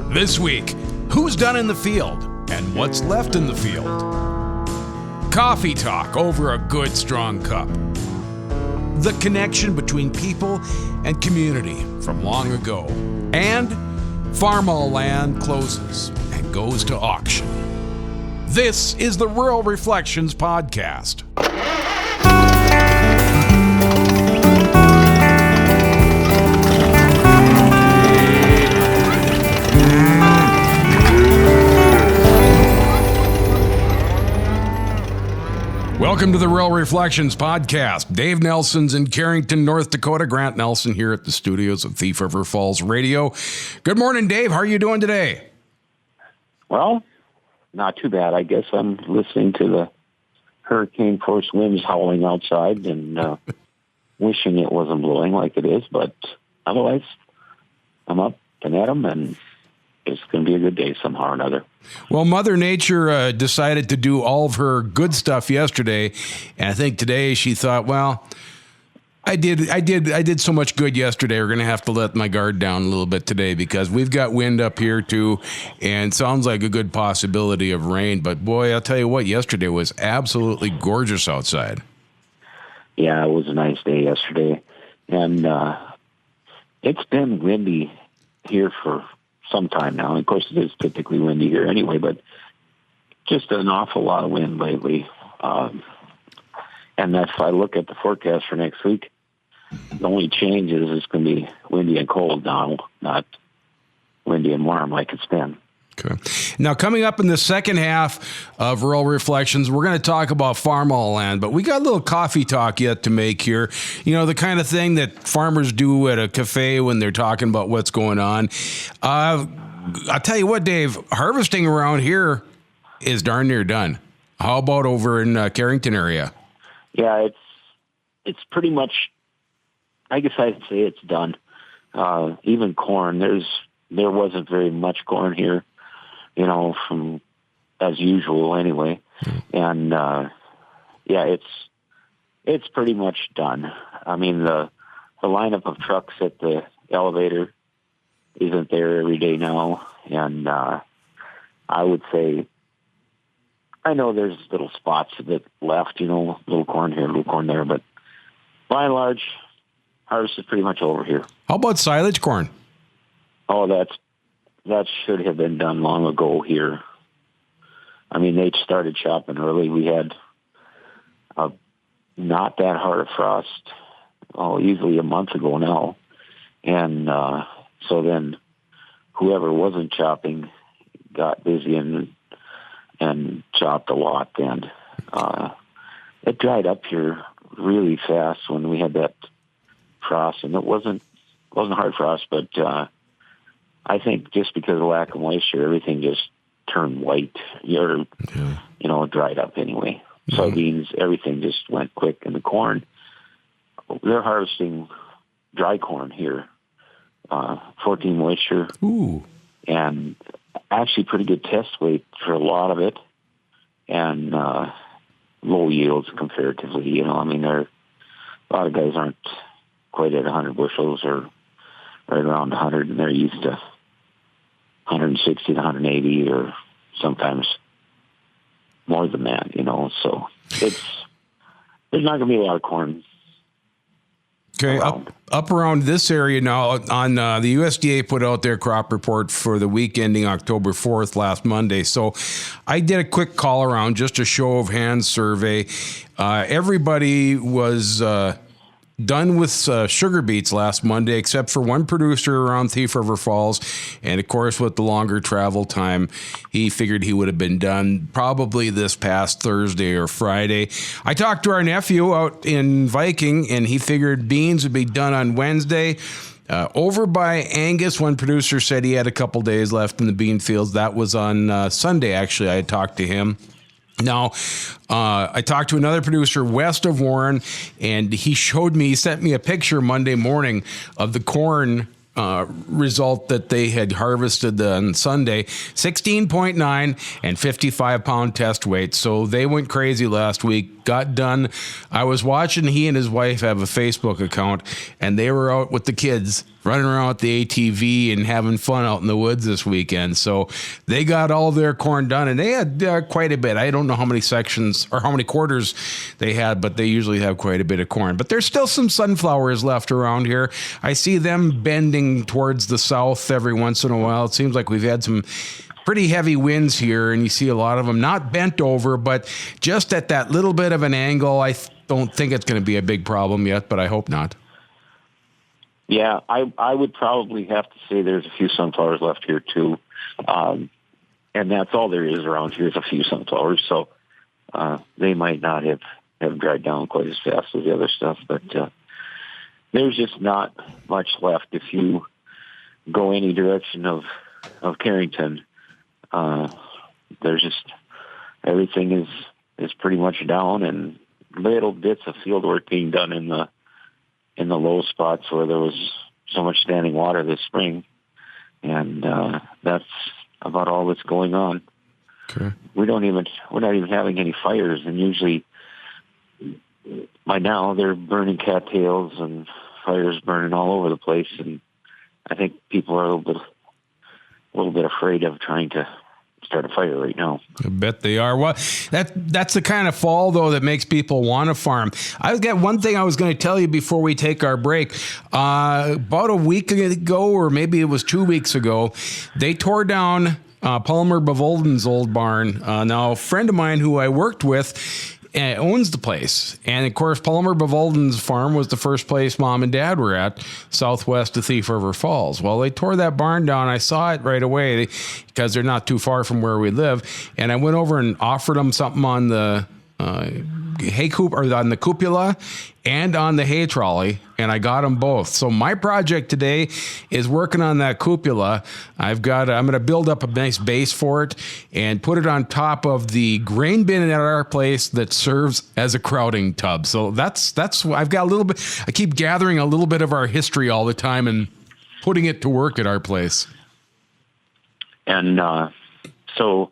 This week, who's done in the field and what's left in the field? Coffee talk over a good strong cup. The connection between people and community from long ago. And Farmall land closes and goes to auction. This is the Rural Reflections Podcast. Welcome to the Rural Reflections Podcast. Dave Nelson's in Carrington, North Dakota. Grant Nelson here at the studios of Thief River Falls Radio. Good morning, Dave. How are you doing today? Well, not too bad. I guess I'm listening to the hurricane force winds howling outside and wishing it wasn't blowing like it is. But otherwise, I'm up and at 'em, and it's going to be a good day somehow or another. Well, Mother Nature decided to do all of her good stuff yesterday, and I think today she thought, well, I did so much good yesterday. We're going to have to let my guard down a little bit today because we've got wind up here too, and sounds like a good possibility of rain. But boy, I'll tell you what, yesterday was absolutely gorgeous outside. Yeah, it was a nice day yesterday, and it's been windy here for some time now. And of course, it is typically windy here anyway, but just an awful lot of wind lately. And if I look at the forecast for next week, the only change is it's going to be windy and cold now, not windy and warm like it's been. Okay. Now, coming up in the second half of Rural Reflections, we're going to talk about Farmall land, but we got a little coffee talk yet to make here. You know, the kind of thing that farmers do at a cafe when they're talking about what's going on. I'll tell you what, Dave, harvesting around here is darn near done. How about over in Carrington area? Yeah, it's pretty much, I guess I'd say it's done. Even corn, there wasn't very much corn here, you know, from as usual anyway. And, yeah, it's pretty much done. I mean, the lineup of trucks at the elevator isn't there every day now. And I would say, I know there's little spots that left, you know, little corn here, little corn there, but by and large, harvest is pretty much over here. How about silage corn? Oh, that should have been done long ago here. I mean, they started chopping early. We had not that hard a frost, easily a month ago now. And so then whoever wasn't chopping got busy and chopped a lot. And it dried up here really fast when we had that frost. And it wasn't hard frost, but I think just because of the lack of moisture, everything just turned white, or, you know, dried up anyway. Mm-hmm. Soybeans, everything just went quick. And the corn, they're harvesting dry corn here, 14 moisture. Ooh. And actually pretty good test weight for a lot of it, and low yields comparatively. You know, I mean, a lot of guys aren't quite at 100 bushels or right around 100, and they're used to 160 to 180 or sometimes more than that, you know. So there's not going to be a lot of corn. Okay, up around this area now, on the USDA put out their crop report for the week ending October 4th last Monday. So I did a quick call around, just a show of hands survey. Everybody was done with sugar beets last Monday, except for one producer around Thief River Falls. And of course, with the longer travel time, he figured he would have been done probably this past Thursday or Friday. I talked to our nephew out in Viking, and he figured beans would be done on Wednesday. Over by Angus, one producer said he had a couple days left in the bean fields. That was on Sunday, actually. I had talked to him. Now, I talked to another producer west of Warren, and he sent me a picture Monday morning of the corn result that they had harvested on Sunday, 16.9 and 55-pound test weight. So they went crazy last week, got done. I was watching, he and his wife have a Facebook account, and they were out with the kids running around with the ATV and having fun out in the woods this weekend. So they got all their corn done, and they had quite a bit. I don't know how many sections or how many quarters they had, but they usually have quite a bit of corn. But there's still some sunflowers left around here. I see them bending towards the south every once in a while. It seems like we've had some pretty heavy winds here, and you see a lot of them not bent over, but just at that little bit of an angle. I don't think it's going to be a big problem yet, but I hope not. Yeah, I would probably have to say there's a few sunflowers left here too, and that's all there is around here is a few sunflowers. So they might not have dried down quite as fast as the other stuff, but there's just not much left. If you go any direction of Carrington, there's just everything is pretty much down, and little bits of field work being done in the low spots where there was so much standing water this spring, and that's about all that's going on. Okay. We're not even having any fires, and usually by now they're burning cattails and fires burning all over the place, and I think people are a little bit afraid of trying to start a fire right now. I bet they are. Well, that's the kind of fall, though, that makes people want to farm. I've got one thing I was going to tell you before we take our break. About a week ago, or maybe it was 2 weeks ago, they tore down Palmer Bevolden's old barn. Now, a friend of mine who I worked with owns the place. And of course, Palmer Bevolden's farm was the first place Mom and Dad were at, southwest of Thief River Falls. Well, they tore that barn down. I saw it right away because they're not too far from where we live. And I went over and offered them something on the hay coop, or on the cupola and on the hay trolley, and I got them both. So my project today is working on that cupola. I'm going to build up a nice base for it and put it on top of the grain bin at our place that serves as a crowding tub. So that's I've got a little bit. I keep gathering a little bit of our history all the time and putting it to work at our place. And so,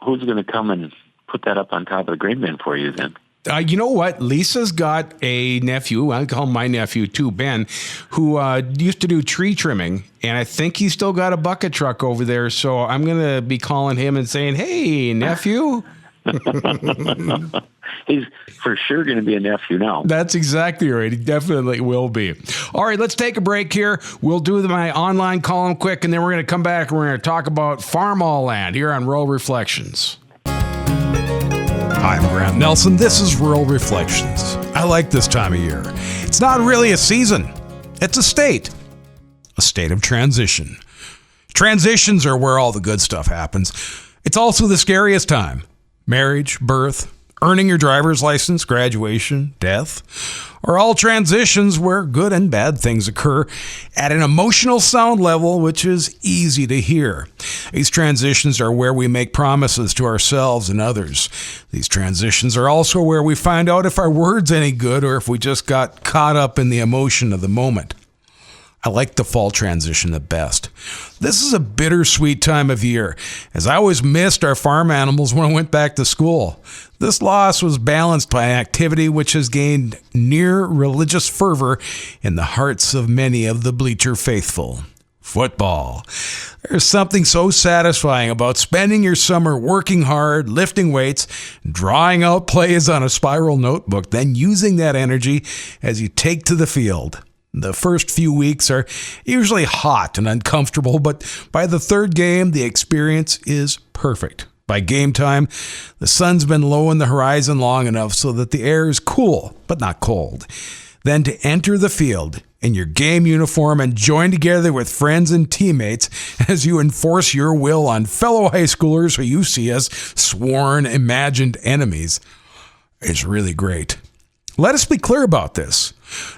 who's going to come and put that up on top of the grain bin for you then? You know what? Lisa's got a nephew, I call him my nephew too, Ben, who used to do tree trimming, and I think he's still got a bucket truck over there, so I'm going to be calling him and saying, hey, nephew. He's for sure going to be a nephew now. That's exactly right. He definitely will be. All right, let's take a break here. We'll do my online column quick, and then we're going to come back and we're going to talk about Farm All Land here on Rural Reflections. Hi, I'm Grant Nelson. This is Rural Reflections. I like this time of year. It's not really a season. It's a state of transition. Transitions are where all the good stuff happens. It's also the scariest time. Marriage, birth, earning your driver's license, graduation, death, are all transitions where good and bad things occur at an emotional sound level, which is easy to hear. These transitions are where we make promises to ourselves and others. These transitions are also where we find out if our word's any good or if we just got caught up in the emotion of the moment. I like the fall transition the best. This is a bittersweet time of year, as I always missed our farm animals when I went back to school. This loss was balanced by an activity which has gained near religious fervor in the hearts of many of the bleacher faithful. Football. There's something so satisfying about spending your summer working hard, lifting weights, drawing out plays on a spiral notebook, then using that energy as you take to the field. The first few weeks are usually hot and uncomfortable, but by the third game, the experience is perfect. By game time, the sun's been low in the horizon long enough so that the air is cool, but not cold. Then to enter the field in your game uniform and join together with friends and teammates as you enforce your will on fellow high schoolers who you see as sworn imagined enemies is really great. Let us be clear about this.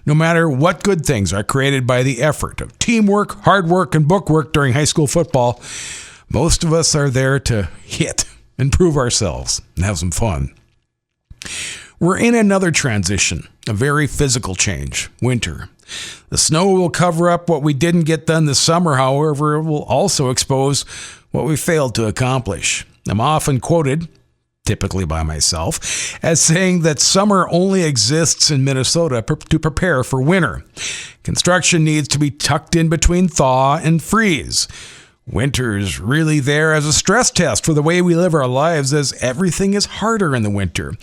No matter what good things are created by the effort of teamwork, hard work, and bookwork during high school football, most of us are there to hit and prove ourselves and have some fun. We're in another transition, a very physical change, winter. The snow will cover up what we didn't get done this summer, however, it will also expose what we failed to accomplish. I'm often quoted typically by myself, as saying that summer only exists in Minnesota to prepare for winter. Construction needs to be tucked in between thaw and freeze. Winter's really there as a stress test for the way we live our lives, as everything is harder in the winter.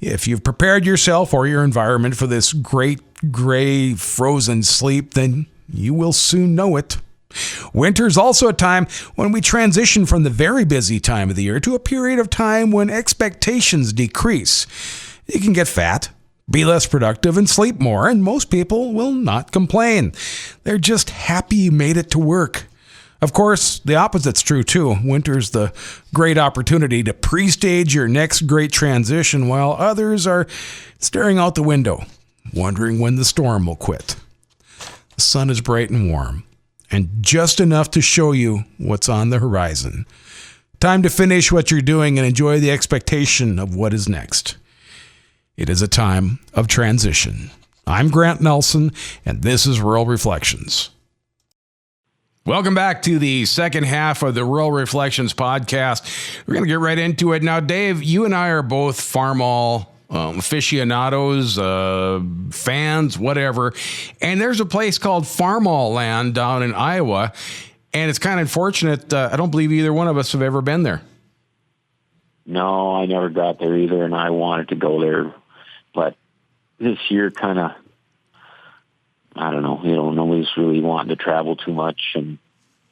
If you've prepared yourself or your environment for this great gray frozen sleep, then you will soon know it. Winter is also a time when we transition from the very busy time of the year to a period of time when expectations decrease. You can get fat, be less productive, and sleep more, and most people will not complain. They're just happy you made it to work. Of course, the opposite's true too. Winter's the great opportunity to pre-stage your next great transition, while others are staring out the window, wondering when the storm will quit. The sun is bright and warm, and just enough to show you what's on the horizon. Time to finish what you're doing and enjoy the expectation of what is next. It is a time of transition. I'm Grant Nelson, and this is Rural Reflections. Welcome back to the second half of the Rural Reflections podcast. We're going to get right into it. Now, Dave, you and I are both Farmall aficionados, fans, whatever. And there's a place called Farmall Land down in Iowa. And it's kind of unfortunate. I don't believe either one of us have ever been there. No, I never got there either, and I wanted to go there. But this year kind of, I don't know, nobody's really wanting to travel too much and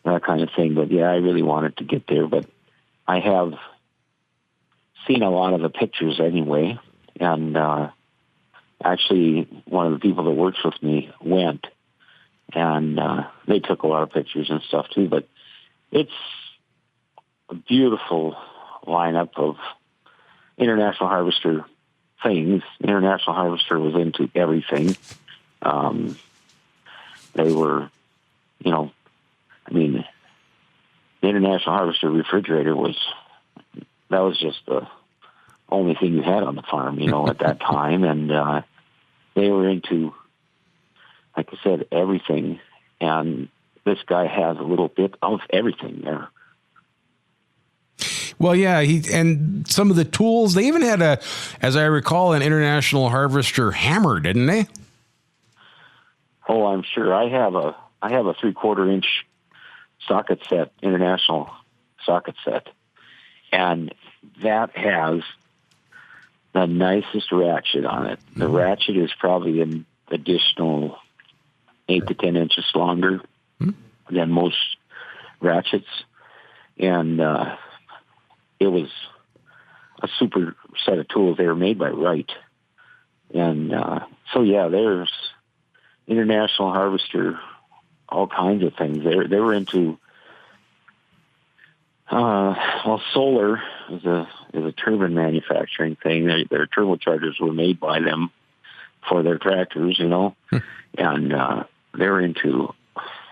that kind of thing. But, yeah, I really wanted to get there. But I have seen a lot of the pictures anyway. And actually, one of the people that works with me went, and they took a lot of pictures and stuff too. But it's a beautiful lineup of International Harvester things. International Harvester was into everything. They were, the International Harvester refrigerator was just the only thing you had on the farm, at that time. And they were into, like I said, everything. And this guy has a little bit of everything there. Well, yeah, and some of the tools, they even had as I recall, an International Harvester hammer, didn't they? Oh, I'm sure. I have a 3/4 inch socket set, International socket set. And that has the nicest ratchet on it. The ratchet is probably an additional 8 to 10 inches longer than most ratchets. And it was a super set of tools. They were made by Wright. And so, yeah, there's International Harvester, all kinds of things. They were into, solar is a turbine manufacturing thing. Their turbochargers were made by them for their tractors, and they're into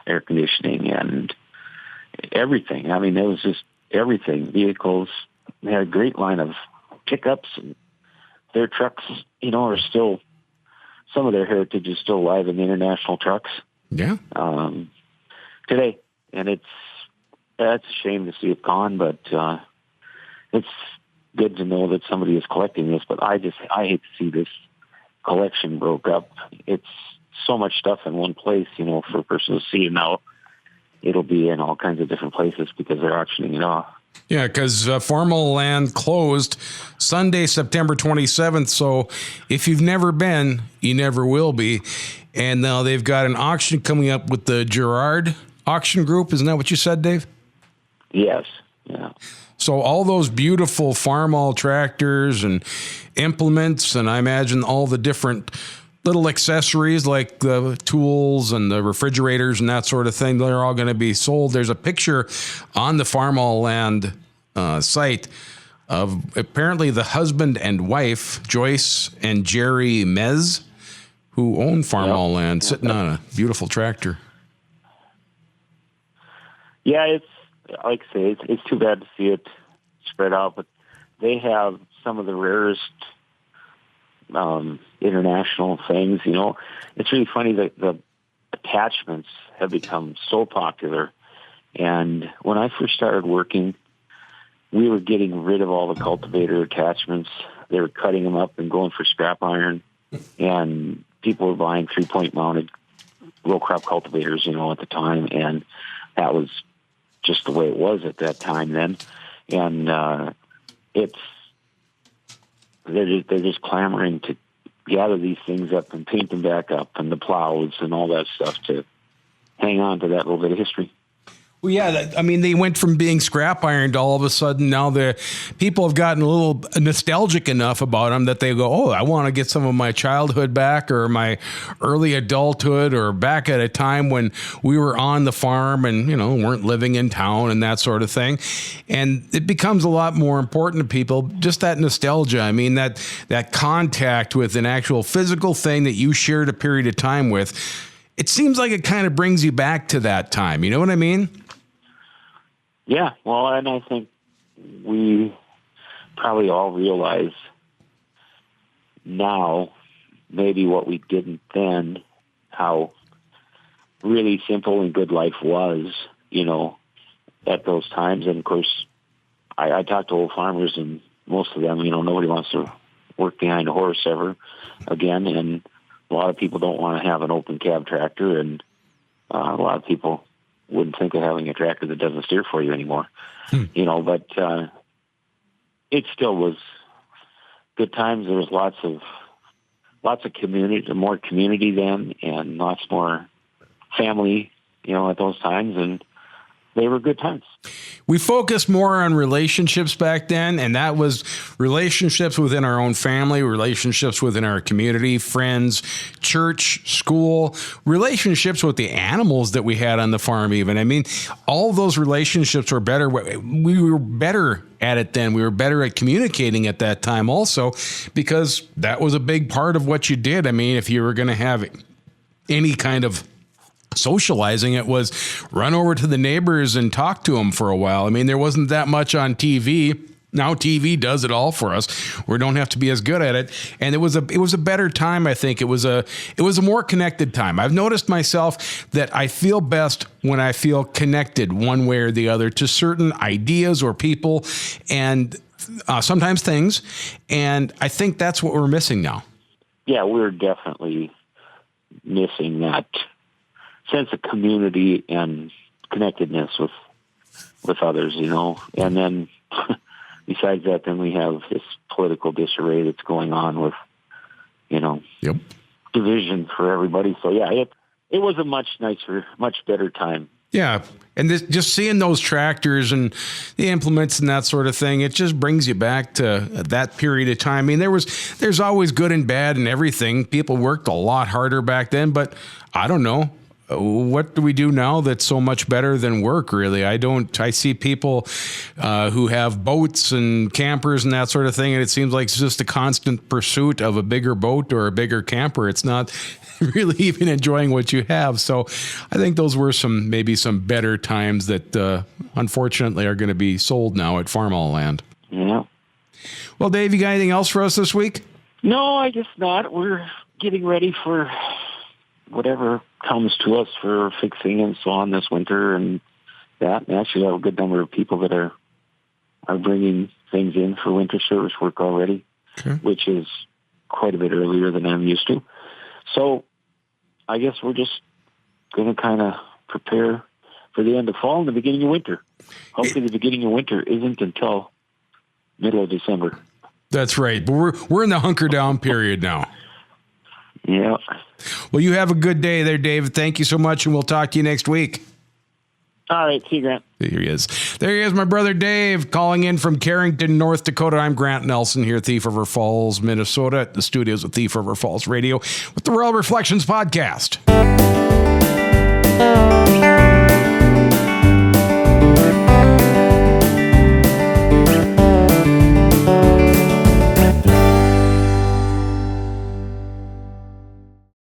air conditioning and everything. I mean, it was just everything. Vehicles. They had a great line of pickups, and their trucks, are still, some of their heritage is still alive in the International trucks. Yeah. Today, and it's a shame to see it gone, but it's good to know that somebody is collecting this. But I hate to see this collection broke up. It's so much stuff in one place, for a person to see. And now it'll be in all kinds of different places because they're auctioning it off. Yeah, because Farmall Land closed Sunday, September 27th. So if you've never been, you never will be. And now they've got an auction coming up with the Girard Auction Group. Isn't that what you said, Dave? Yes. Yeah. So all those beautiful Farmall tractors and implements, and I imagine all the different little accessories like the tools and the refrigerators and that sort of thing, they're all going to be sold. There's a picture on the Farmall Land site of apparently the husband and wife, Joyce and Jerry Mez, who own Farmall Land, sitting on a beautiful tractor. Yeah, it's, like I say, it's too bad to see it spread out, but they have some of the rarest international things. It's really funny that the attachments have become so popular. And when I first started working, we were getting rid of all the cultivator attachments. They were cutting them up and going for scrap iron, and people were buying 3-point mounted row crop cultivators, at the time, and that was just the way it was at that time then. And they're just clamoring to gather these things up and paint them back up, and the plows and all that stuff, to hang on to that little bit of history. Well, yeah, I mean, they went from being scrap iron to all of a sudden now the people have gotten a little nostalgic enough about them that they go, oh, I want to get some of my childhood back, or my early adulthood, or back at a time when we were on the farm and, weren't living in town and that sort of thing. And it becomes a lot more important to people, just that nostalgia. I mean, that contact with an actual physical thing that you shared a period of time with. It seems like it kind of brings you back to that time. You know what I mean? Yeah, well, and I think we probably all realize now maybe what we didn't then, how really simple and good life was, at those times. And, of course, I talk to old farmers, and most of them, nobody wants to work behind a horse ever again, and a lot of people don't want to have an open cab tractor, and a lot of people wouldn't think of having a tractor that doesn't steer for you anymore. But it still was good times. There was lots of community, more community then, and lots more family, at those times, and they were good times. We focused more on relationships back then, and that was relationships within our own family, relationships within our community, friends, church, school, relationships with the animals that we had on the farm even. I mean, all those relationships were better. We were better at it then. We were better at communicating at that time also, because that was a big part of what you did. I mean, if you were going to have any kind of socializing, it was run over to the neighbors and talk to them for a while. I mean, there wasn't that much on TV. Now TV does it all for us. We don't have to be as good at it. And it was a better time. I think it was a more connected time. I've noticed myself that I feel best when I feel connected one way or the other to certain ideas or people, and sometimes things. And I think that's what we're missing now. Yeah, we're definitely missing that sense of community and connectedness with others, and then besides that, then we have this political disarray that's going on with, Yep. division for everybody. So yeah, it was a much nicer, much better time. Yeah. And just seeing those tractors and the implements and that sort of thing, it just brings you back to that period of time. I mean, there's always good and bad and everything. People worked a lot harder back then, but I don't know. What do we do now that's so much better than work, really? I see people who have boats and campers and that sort of thing, and it seems like it's just a constant pursuit of a bigger boat or a bigger camper. It's not really even enjoying what you have. So I think those were maybe some better times that unfortunately are going to be sold now at Farmall Land. Yeah. Well, Dave, you got anything else for us this week? No, I guess not. We're getting ready for whatever comes to us for fixing and so on this winter, and that. And actually, have a good number of people that are bringing things in for winter service work already, which is quite a bit earlier than I'm used to. So I guess we're just going to kind of prepare for the end of fall and the beginning of winter. Hopefully the beginning of winter isn't until middle of December. That's right. But we're in the hunker down period now. Yeah. Well, you have a good day there, David. Thank you so much, and we'll talk to you next week. All right. See you, Grant. Here he is. There he is, my brother Dave, calling in from Carrington, North Dakota. I'm Grant Nelson here at Thief River Falls, Minnesota, at the studios of Thief River Falls Radio with the Rural Reflections Podcast.